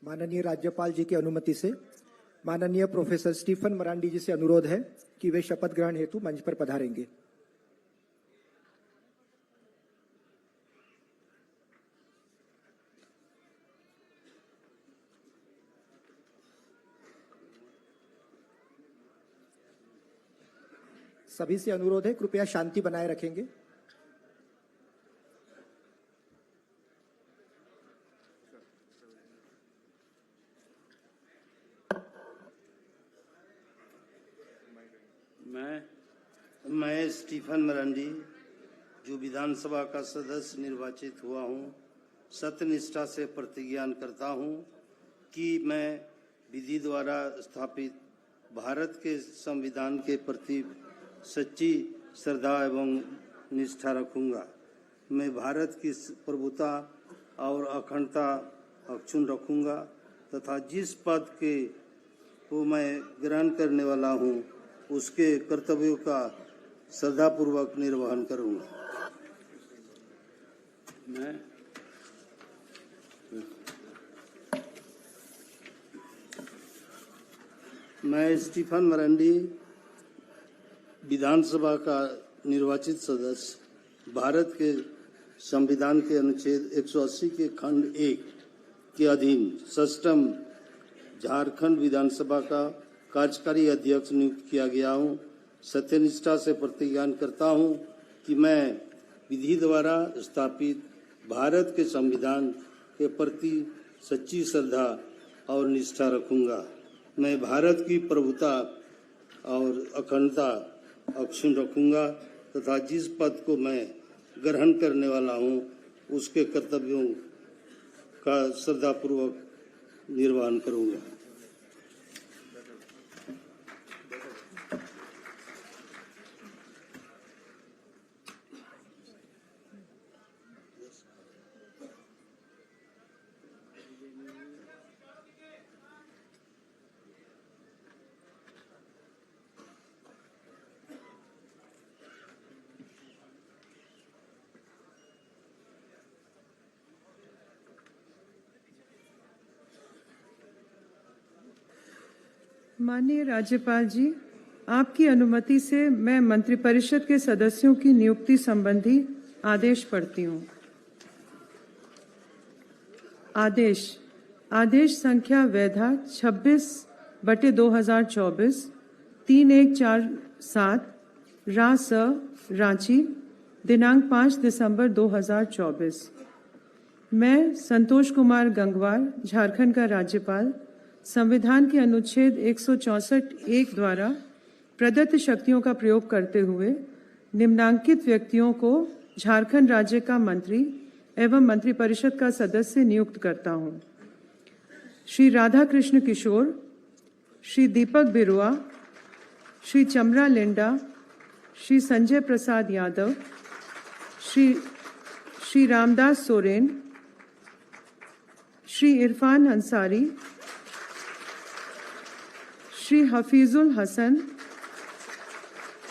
माननीय राज्यपाल जी की अनुमति से माननीय प्रोफेसर स्टीफन मरांडी जी से अनुरोध है कि वे शपथ ग्रहण हेतु मंच पर पधारेंगे। सभी से अनुरोध है, कृपया शांति बनाए रखेंगे। मैं स्टीफन मरांडी, जो विधानसभा का सदस्य निर्वाचित हुआ हूं, सत्यनिष्ठा से प्रतिज्ञान करता हूं कि मैं विधि द्वारा स्थापित भारत के संविधान के प्रति सच्ची श्रद्धा एवं निष्ठा रखूंगा। मैं भारत की प्रभुता और अखंडता अक्षुण्ण रखूंगा तथा जिस पद को मैं ग्रहण करने वाला हूं, उसके कर्तव्यों का श्रद्धापूर्वक निर्वहन करूंगा। मैं स्टीफन मरांडी, विधानसभा का निर्वाचित सदस्य, भारत के संविधान के अनुच्छेद 180 के खंड 1 के अधीन सष्टम झारखंड विधानसभा का कार्यकारी अध्यक्ष नियुक्त किया गया हूं। सत्यनिष्ठा से प्रतिज्ञान करता हूं कि मैं विधि द्वारा स्थापित भारत के संविधान के प्रति सच्ची श्रद्धा और निष्ठा रखूंगा। मैं भारत की प्रभुता और अखंडता अक्षुण्ण रखूंगा तथा जिस पद को मैं ग्रहण करने वाला हूं, उसके कर्तव्यों का श्रद्धापूर्वक निर्वहन करूंगा। माननीय राज्यपाल जी, आपकी अनुमति से मैं मंत्रिपरिषद के सदस्यों की नियुक्ति संबंधी आदेश पढ़ती हूँ। आदेश संख्या वैधा 26/2024 3147 रा.स. रांची, दिनांक 5 दिसंबर 2024। मैं संतोष कुमार गंगवार, झारखंड का राज्यपाल, संविधान के अनुच्छेद 164(1) द्वारा प्रदत्त शक्तियों का प्रयोग करते हुए निम्नांकित व्यक्तियों को झारखंड राज्य का मंत्री एवं मंत्रिपरिषद का सदस्य नियुक्त करता हूं। श्री राधा कृष्ण किशोर, श्री दीपक बिरुआ, श्री चमरा लिंडा, श्री संजय प्रसाद यादव, श्री रामदास सोरेन, श्री इरफान अंसारी, श्री हफीजुल हसन,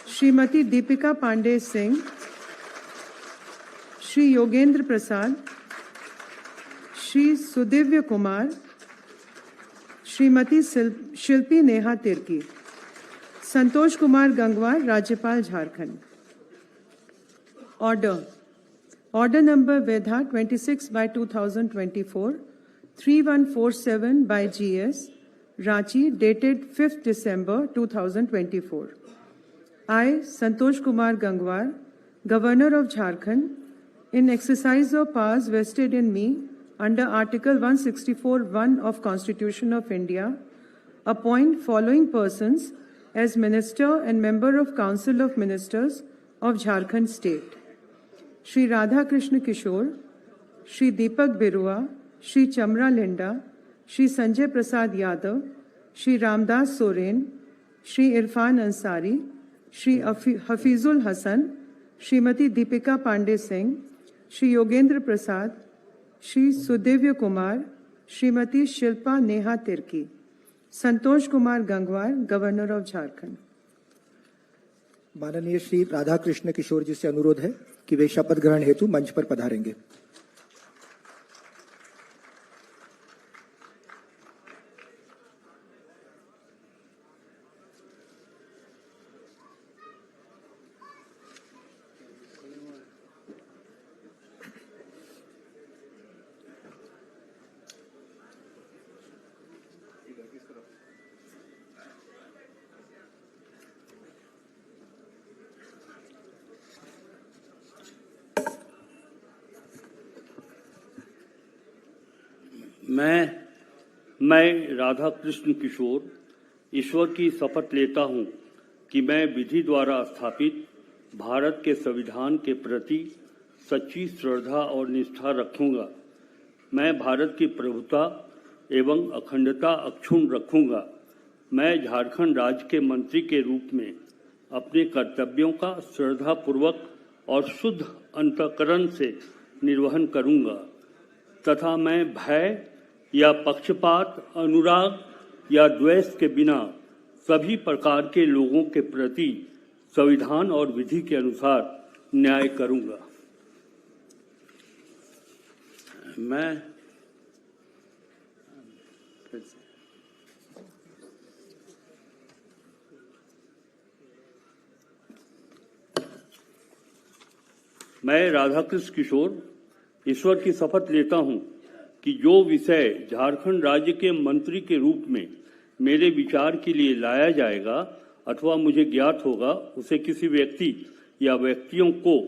श्रीमती दीपिका पांडे सिंह, श्री योगेंद्र प्रसाद, श्री सुदिव्य कुमार, श्रीमती शिल्पी नेहा तिर्की। संतोष कुमार गंगवार, राज्यपाल झारखंड। ऑर्डर नंबर वैधा 26/2024 3147 by GS, Ranchi, dated 5th December 2024. I, Santosh Kumar Gangwar, Governor of Jharkhand, in exercise of powers vested in me under Article 164(1) of Constitution of India, appoint following persons as Minister and Member of Council of Ministers of Jharkhand State: Shri Radha Krishna Kishore, Shri Deepak Birua, Shri Chamra Linda, Shri Sanjay Prasad Yadav, Shri Ramdas Soren, Shri Irfan Ansari, Shri Hafizul Hasan, Shrimati Deepika Pandey Singh, Shri Yogendra Prasad, Shri Sudivya Kumar, Shrimati Shilpa Neha Tirkey. Santosh Kumar Gangwar, governor of Jharkhand. माननीय श्री राधा कृष्ण किशोर जी से अनुरोध है कि वे शपथ ग्रहण हेतु मंच पर पधारेंगे। मैं राधा कृष्ण किशोर ईश्वर की शपथ लेता हूं कि मैं विधि द्वारा स्थापित भारत के संविधान के प्रति सच्ची श्रद्धा और निष्ठा रखूंगा। मैं भारत की प्रभुता एवं अखंडता अक्षुण्ण रखूंगा। मैं झारखंड राज्य के मंत्री के रूप में अपने कर्तव्यों का श्रद्धापूर्वक और शुद्ध अंतःकरण से निर्वहन करूंगा तथा मैं भय या पक्षपात, अनुराग या द्वेष के बिना सभी प्रकार के लोगों के प्रति संविधान और विधि के अनुसार न्याय करूंगा। मैं राधाकृष्ण किशोर ईश्वर की शपथ लेता हूं कि जो विषय झारखंड राज्य के मंत्री के रूप में मेरे विचार के लिए लाया जाएगा अथवा मुझे ज्ञात होगा, उसे किसी व्यक्ति या व्यक्तियों को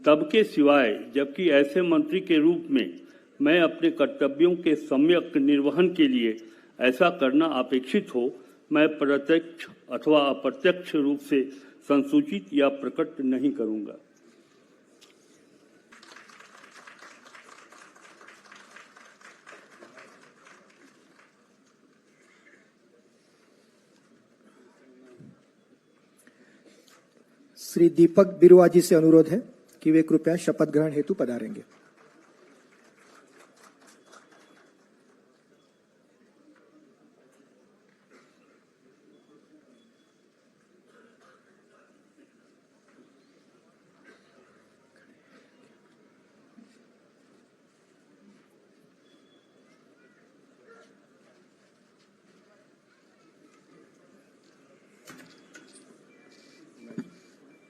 तब के सिवाय जबकि ऐसे मंत्री के रूप में मैं अपने कर्तव्यों के सम्यक निर्वहन के लिए ऐसा करना अपेक्षित हो, मैं प्रत्यक्ष अथवा अप्रत्यक्ष रूप से संसूचित या प्रकट नहीं करूंगा। श्री दीपक बिरुआ जी से अनुरोध है कि वे कृपया शपथ ग्रहण हेतु पधारेंगे।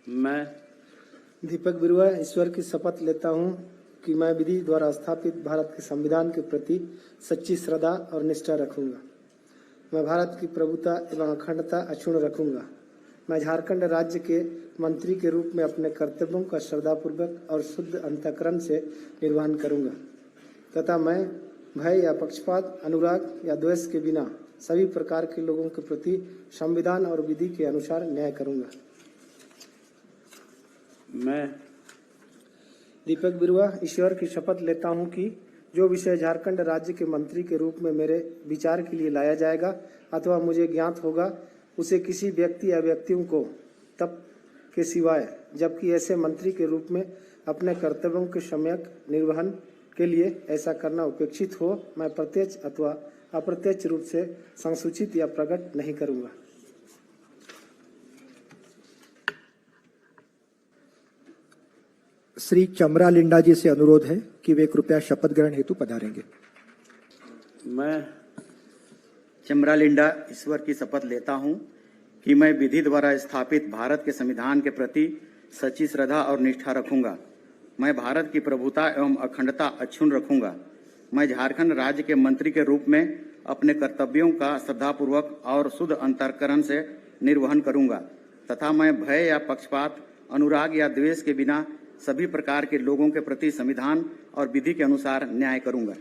मैं दीपक बिरुआ ईश्वर की शपथ लेता हूं कि मैं विधि द्वारा स्थापित भारत के संविधान के प्रति सच्ची श्रद्धा और निष्ठा रखूंगा। मैं भारत की प्रभुता एवं अखंडता अक्षुण्ण रखूंगा। मैं झारखंड राज्य के मंत्री के रूप में अपने कर्तव्यों का श्रद्धापूर्वक और शुद्ध अंतःकरण से निर्वहन करूंगा तथा मैं भय या पक्षपात, अनुराग या द्वेष के बिना सभी प्रकार के लोगों के प्रति संविधान और विधि के अनुसार न्याय करूंगा। मैं दीपक बिरुआ ईश्वर की शपथ लेता हूं कि जो विषय झारखंड राज्य के मंत्री के रूप में मेरे विचार के लिए लाया जाएगा अथवा मुझे ज्ञात होगा, उसे किसी व्यक्ति या व्यक्तियों को तब के सिवाय जबकि ऐसे मंत्री के रूप में अपने कर्तव्यों के सम्यक निर्वहन के लिए ऐसा करना अपेक्षित हो, मैं प्रत्यक्ष अथवा अप्रत्यक्ष रूप से संसूचित या प्रकट नहीं करूंगा। श्री चमरा लिंडा जी से अनुरोध है कि वे कृपया शपथ ग्रहण हेतु पधारेंगे। मैं चमरा लिंडा ईश्वर की शपथ लेता हूं कि मैं विधि द्वारा स्थापित भारत के संविधान के प्रति सच्ची श्रद्धा और निष्ठा रखूंगा। मैं भारत की प्रभुता एवं अखंडता अक्षुण्ण रखूंगा। मैं झारखंड राज्य के मंत्री के रूप में अपने कर्तव्यों का श्रद्धापूर्वक और शुद्ध अंतःकरण से निर्वहन करूंगा तथा मैं भय या पक्षपात, अनुराग या द्वेष के बिना सभी प्रकार के लोगों के प्रति संविधान और विधि के अनुसार न्याय करूंगा।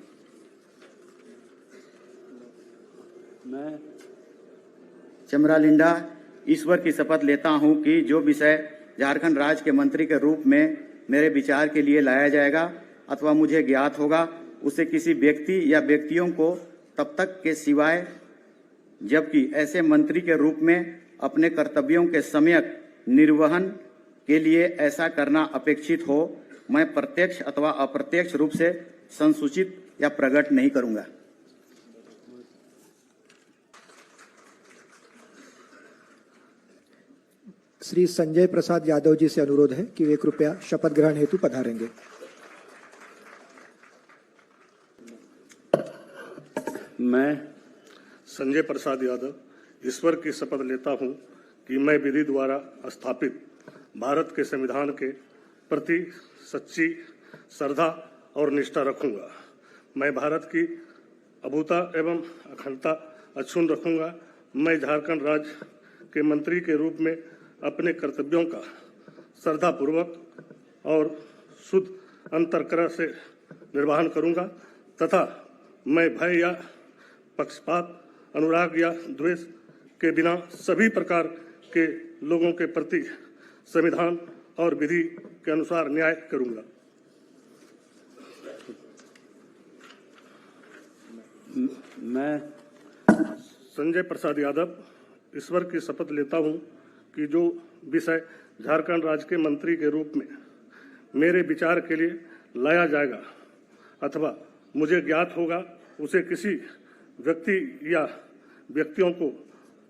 मैं चमरा लिंडा ईश्वर की शपथ लेता हूं कि जो विषय झारखंड राज्य के मंत्री के रूप में मेरे विचार के लिए लाया जाएगा अथवा मुझे ज्ञात होगा, उसे किसी व्यक्ति या व्यक्तियों को तब तक के सिवाय जबकि ऐसे मंत्री के रूप में अपने कर्तव्यों के सम्यक निर्वहन के लिए ऐसा करना अपेक्षित हो, मैं प्रत्यक्ष अथवा अप्रत्यक्ष रूप से संसूचित या प्रकट नहीं करूंगा। श्री संजय प्रसाद यादव जी से अनुरोध है कि वे कृपया शपथ ग्रहण हेतु पधारेंगे। मैं संजय प्रसाद यादव ईश्वर की शपथ लेता हूं कि मैं विधि द्वारा स्थापित भारत के संविधान के प्रति सच्ची श्रद्धा और निष्ठा रखूंगा। मैं भारत की अभूता एवं अखंडता अक्षुण्ण रखूंगा। मैं झारखंड राज्य के मंत्री के रूप में अपने कर्तव्यों का श्रद्धापूर्वक और शुद्ध अंतःकरण से निर्वहन करूंगा तथा मैं भय या पक्षपात, अनुराग या द्वेष के बिना सभी प्रकार के लोगों के प्रति संविधान और विधि के अनुसार न्याय करूंगा। मैं संजय प्रसाद यादव ईश्वर की शपथ लेता हूं कि जो विषय झारखंड राज्य के मंत्री के रूप में मेरे विचार के लिए लाया जाएगा अथवा मुझे ज्ञात होगा, उसे किसी व्यक्ति या व्यक्तियों को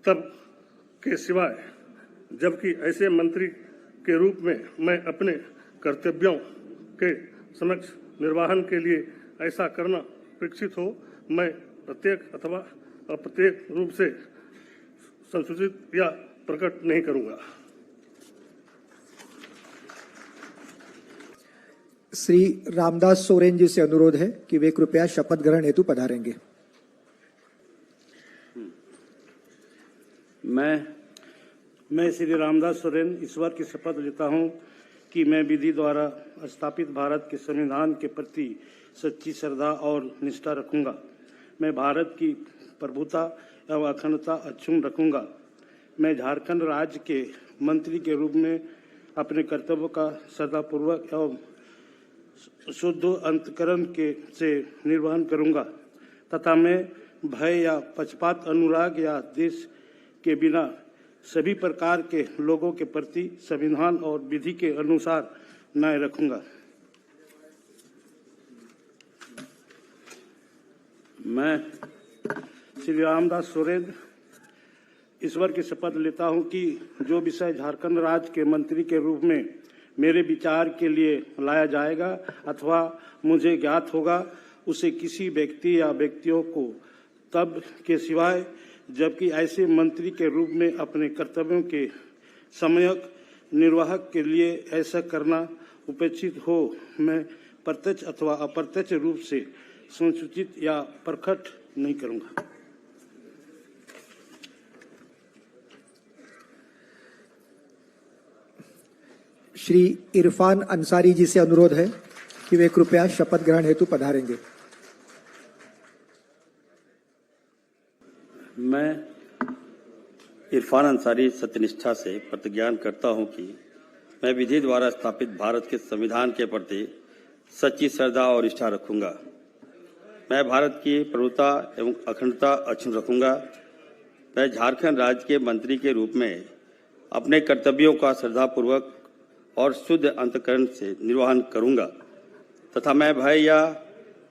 तब के सिवाय जबकि ऐसे मंत्री के रूप में मैं अपने कर्तव्यों के समक्ष निर्वहन के लिए ऐसा करना अपेक्षित हो, मैं प्रत्येक अथवा अप्रत्येक रूप से संसूचित या प्रकट नहीं करूंगा। श्री रामदास सोरेन जी से अनुरोध है कि वे कृपया शपथ ग्रहण हेतु पधारेंगे। मैं श्री रामदास सोरेन ईश्वर की शपथ लेता हूं कि मैं विधि द्वारा स्थापित भारत के संविधान के प्रति सच्ची श्रद्धा और निष्ठा रखूंगा। मैं भारत की प्रभुता एवं अखंडता अक्षुण्ण रखूंगा। मैं झारखंड राज्य के मंत्री के रूप में अपने कर्तव्यों का श्रद्धापूर्वक एवं शुद्ध अंतकरण से निर्वहन करूंगा तथा मैं भय या पक्षपात, अनुराग या देश के बिना सभी प्रकार के लोगों के प्रति संविधान और विधि के अनुसार न्याय रखूंगा। मैं श्री रामदास सोरेन ईश्वर की शपथ लेता हूं कि जो विषय झारखंड राज्य के मंत्री के रूप में मेरे विचार के लिए लाया जाएगा अथवा मुझे ज्ञात होगा, उसे किसी व्यक्ति या व्यक्तियों को तब के सिवाय जबकि ऐसे मंत्री के रूप में अपने कर्तव्यों के सम्यक निर्वाह के लिए ऐसा करना उपेक्षित हो, मैं प्रत्यक्ष अथवा अप्रत्यक्ष रूप से संसूचित या प्रकट नहीं करूंगा। श्री इरफान अंसारी जी से अनुरोध है कि वे कृपया शपथ ग्रहण हेतु पधारेंगे। मैं इरफान अंसारी सत्यनिष्ठा से प्रतिज्ञान करता हूं कि मैं विधि द्वारा स्थापित भारत के संविधान के प्रति सच्ची श्रद्धा और निष्ठा रखूंगा। मैं भारत की प्रभुता एवं अखंडता अक्षुण्ण रखूंगा। मैं झारखंड राज्य के मंत्री के रूप में अपने कर्तव्यों का श्रद्धापूर्वक और शुद्ध अंतकरण से निर्वहन करूंगा तथा मैं भय या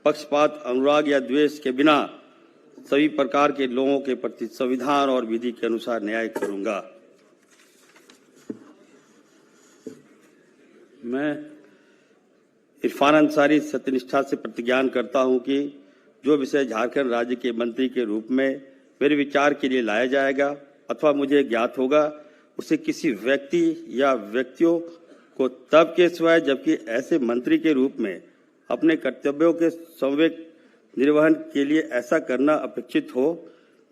पक्षपात, अनुराग या द्वेष के बिना सभी प्रकार के लोगों के प्रति संविधान और विधि के अनुसार न्याय करूंगा। मैं इरफान अंसारी सत्यनिष्ठा से प्रतिज्ञान करता हूं कि जो विषय झारखंड राज्य के मंत्री के रूप में मेरे विचार के लिए लाया जाएगा अथवा मुझे ज्ञात होगा, उसे किसी व्यक्ति या व्यक्तियों को तब के सिवाय जबकि ऐसे मंत्री के रूप में अपने कर्तव्यों के संवेक निर्वहन के लिए ऐसा करना अपेक्षित हो,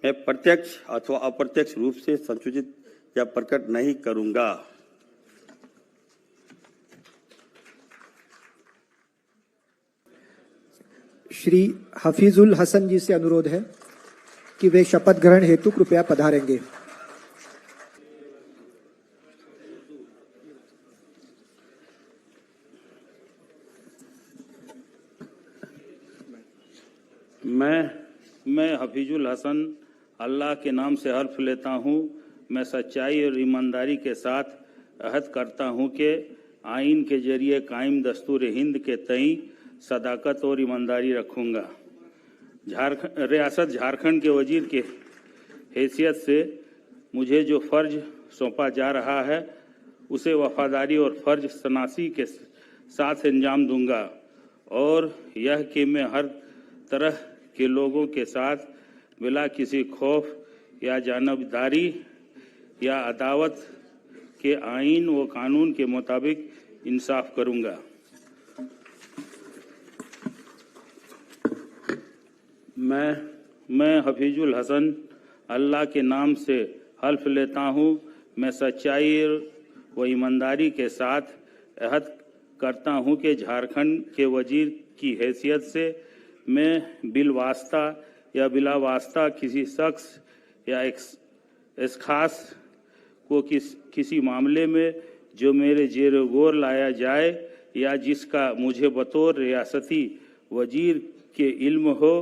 मैं प्रत्यक्ष अथवा अप्रत्यक्ष रूप से संसूचित या प्रकट नहीं करूंगा। श्री हफीजुल हसन जी से अनुरोध है कि वे शपथ ग्रहण हेतु कृपया पधारेंगे। मैं हफीजुल हसन अल्लाह के नाम से हल्फ लेता हूँ, मैं सच्चाई और ईमानदारी के साथ अहद करता हूँ कि आइन के जरिए कायम दस्तूर हिंद के तई सदाकत और ईमानदारी रखूँगा। रियासत झारखंड के वजीर के हैसियत से मुझे जो फ़र्ज सौंपा जा रहा है, उसे वफादारी और फ़र्ज शनासी के साथ अंजाम दूंगा और यह कि मैं हर तरह के लोगों के साथ बिला किसी खौफ या जानबदारी या अदावत के आइन व कानून के मुताबिक इंसाफ करूंगा। मैं हफीजुल हसन अल्लाह के नाम से हल्फ लेता हूँ, मैं सच्चाई व ईमानदारी के साथ अहद करता हूँ कि झारखंड के वजीर की हैसियत से मैं बिलवास्ता या बिलावास्ता किसी शख्स या एक खास को किसी मामले में जो मेरे जेर गौर लाया जाए या जिसका मुझे बतौर रियासती वजीर के इल्म हो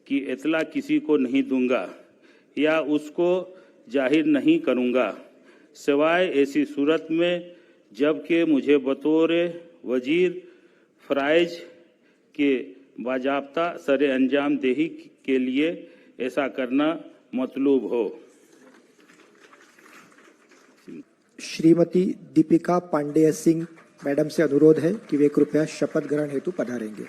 कि इतला किसी को नहीं दूंगा या उसको जाहिर नहीं करूंगा, सिवाय ऐसी सूरत में जबकि मुझे बतौर वजीर फ़राइज के बाजाब्ता सरे अंजाम देही के लिए ऐसा करना मतलूब हो। श्रीमती दीपिका पांडेय सिंह मैडम से अनुरोध है कि वे कृपया शपथ ग्रहण हेतु पधारेंगे।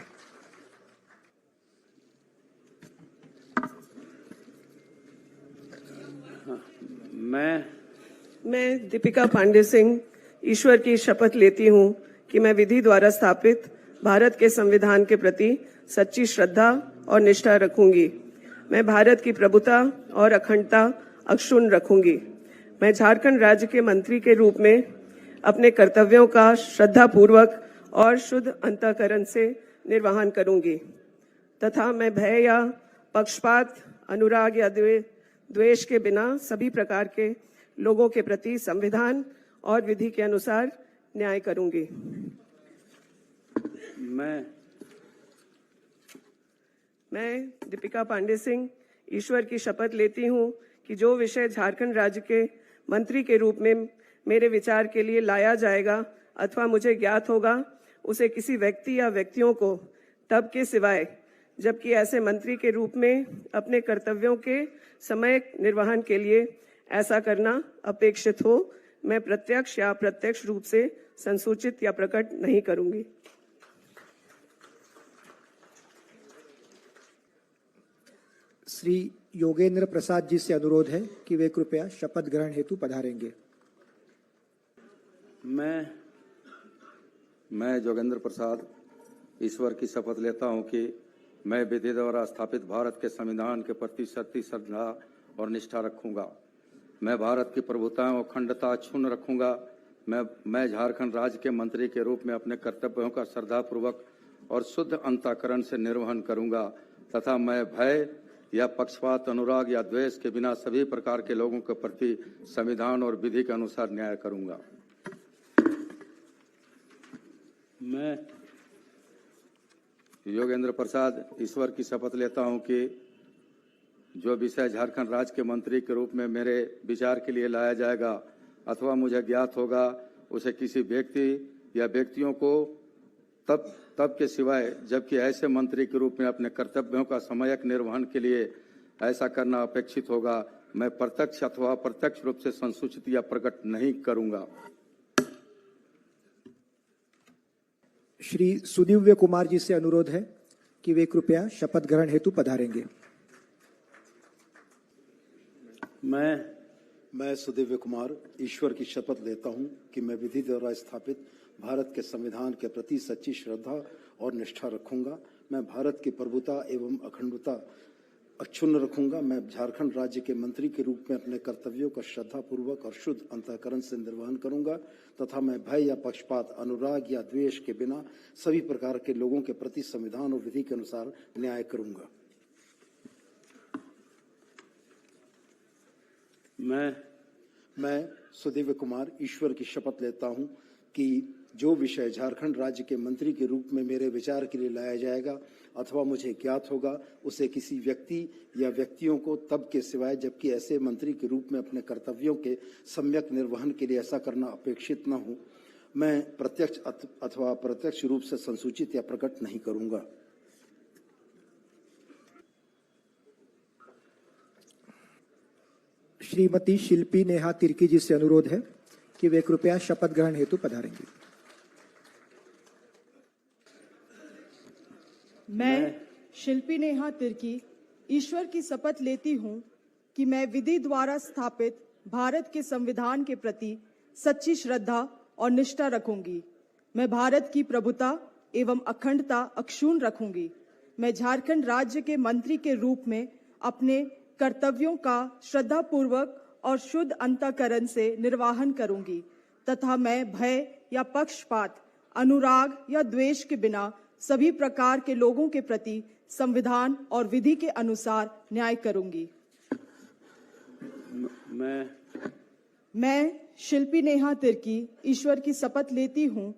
मैं दीपिका पांडे सिंह ईश्वर की शपथ लेती हूँ कि मैं विधि द्वारा स्थापित भारत के संविधान के प्रति सच्ची श्रद्धा और निष्ठा रखूंगी। मैं भारत की प्रभुता और अखंडता अक्षुण्ण रखूंगी। मैं झारखंड राज्य के मंत्री के रूप में अपने कर्तव्यों का श्रद्धापूर्वक और शुद्ध अंतःकरण से निर्वहन करूंगी तथा मैं भय या पक्षपात, अनुराग या द्वेष के बिना सभी प्रकार के लोगों के प्रति संविधान और विधि के अनुसार न्याय करूंगी। मैं दीपिका पांडे सिंह ईश्वर की शपथ लेती हूं कि जो विषय झारखंड राज्य के मंत्री के रूप में मेरे विचार के लिए लाया जाएगा अथवा मुझे ज्ञात होगा, उसे किसी व्यक्ति या व्यक्तियों को तब के सिवाय जबकि ऐसे मंत्री के रूप में अपने कर्तव्यों के समय निर्वहन के लिए ऐसा करना अपेक्षित हो, मैं प्रत्यक्ष या अप्रत्यक्ष रूप से संसूचित या प्रकट नहीं करूंगी। श्री योगेंद्र प्रसाद जी से अनुरोध है कि वे कृपया शपथ ग्रहण हेतु पधारेंगे। मैं जोगेंद्र प्रसाद ईश्वर की शपथ लेता हूं कि मैं विधि द्वारा स्थापित भारत के संविधान के प्रति सच्ची श्रद्धा और निष्ठा रखूंगा। मैं भारत की प्रभुता और अखंडता अक्षुण्ण रखूंगा। मैं झारखंड राज्य के मंत्री के रूप में अपने कर्तव्यों का श्रद्धापूर्वक और शुद्ध अंतःकरण से निर्वहन करूंगा तथा मैं भय या पक्षपात, अनुराग या द्वेष के बिना सभी प्रकार के लोगों के प्रति संविधान और विधि के अनुसार न्याय करूंगा। मैं योगेंद्र प्रसाद ईश्वर की शपथ लेता हूं कि जो विषय झारखंड राज्य के मंत्री के रूप में मेरे विचार के लिए लाया जाएगा अथवा मुझे ज्ञात होगा, उसे किसी व्यक्ति या व्यक्तियों को तब के सिवाय जबकि ऐसे मंत्री के रूप में अपने कर्तव्यों का समयक निर्वहन के लिए ऐसा करना अपेक्षित होगा, मैं प्रत्यक्ष अथवा अप्रत्यक्ष रूप से संसूचित या प्रकट नहीं करूंगा। श्री सुदिव्य कुमार जी से अनुरोध है कि वे कृपया शपथ ग्रहण हेतु पधारेंगे। मैं सुदिव्य कुमार ईश्वर की शपथ लेता हूं कि मैं विधि द्वारा स्थापित भारत के संविधान के प्रति सच्ची श्रद्धा और निष्ठा रखूंगा। मैं भारत की प्रभुता एवं अखंडता अक्षुण्ण रखूंगा। मैं झारखंड राज्य के मंत्री के रूप में अपने कर्तव्यों का श्रद्धापूर्वक और शुद्ध अंतःकरण से निर्वहन करूंगा तथा मैं भय या पक्षपात, अनुराग या द्वेष के बिना सभी प्रकार के लोगों के प्रति संविधान और विधि के अनुसार न्याय करूंगा। मैं सुदिव्य कुमार ईश्वर की शपथ लेता हूं कि जो विषय झारखंड राज्य के मंत्री के रूप में मेरे विचार के लिए लाया जाएगा अथवा मुझे ज्ञात होगा, उसे किसी व्यक्ति या व्यक्तियों को तब के सिवाय जबकि ऐसे मंत्री के रूप में अपने कर्तव्यों के सम्यक निर्वहन के लिए ऐसा करना अपेक्षित न हो, मैं प्रत्यक्ष अथवा अप्रत्यक्ष रूप से संसूचित या प्रकट नहीं करूंगा। श्रीमती शिल्पी नेहा तिर्की जी से अनुरोध है कि वे कृपया शपथ ग्रहण हेतु पधारेंगे। मैं शिल्पी नेहा तिर्की ईश्वर की शपथ लेती हूं कि मैं विधि द्वारा स्थापित भारत के संविधान के प्रति सच्ची श्रद्धा और निष्ठा रखूंगी। मैं भारत की प्रभुता एवं अखंडता अक्षुण्ण रखूंगी। मैं झारखंड राज्य के मंत्री के रूप में अपने कर्तव्यों का श्रद्धापूर्वक और शुद्ध अंतःकरण से निर्वहन करूंगी तथा मैं भय या पक्षपात, अनुराग या द्वेष के बिना सभी प्रकार के लोगों के प्रति संविधान और विधि के अनुसार न्याय करूंगी। मैं शिल्पी नेहा तिर्की ईश्वर की शपथ लेती हूं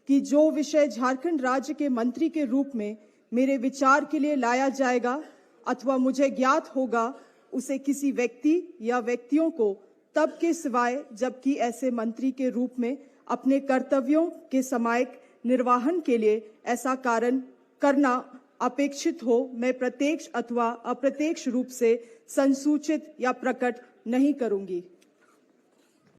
कि जो विषय झारखंड राज्य के मंत्री के रूप में मेरे विचार के लिए लाया जाएगा अथवा मुझे ज्ञात होगा, उसे किसी व्यक्ति या व्यक्तियों को तब के सिवाय जबकि ऐसे मंत्री के रूप में अपने कर्तव्यों के समायक निर्वाहन के लिए ऐसा कारण करना अपेक्षित हो, मैं प्रत्यक्ष अथवा अप्रत्यक्ष रूप से संसूचित या प्रकट नहीं करूंगी।